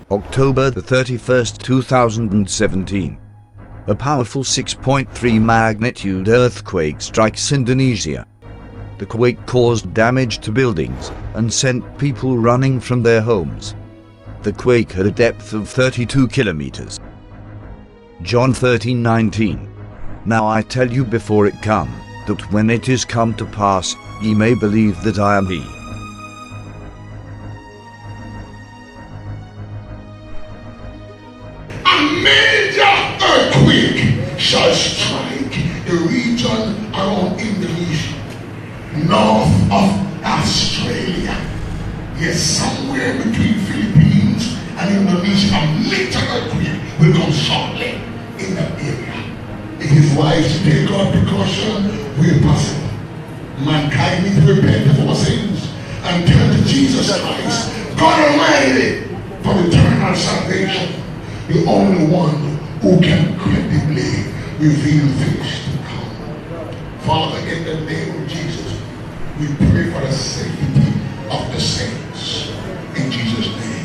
October the 31st, 2017. A powerful 6.3 magnitude earthquake strikes Indonesia. The quake caused damage to buildings and sent people running from their homes. The quake had a depth of 32 kilometers. John 13:19. Now I tell you before it come, that when it is come to pass, ye may believe that I am he. A major earthquake shall strike the region around Indonesia, north of Australia. Yes, somewhere between Philippines and Indonesia, a major earthquake will come shortly in that area. It is wise to take our precaution where possible. Mankind needs to repent of our sins and turn to Jesus Christ, God Almighty, for eternal salvation. The only one who can credibly reveal things to come. Father, in the name of Jesus, we pray for the safety of the saints. In Jesus' name.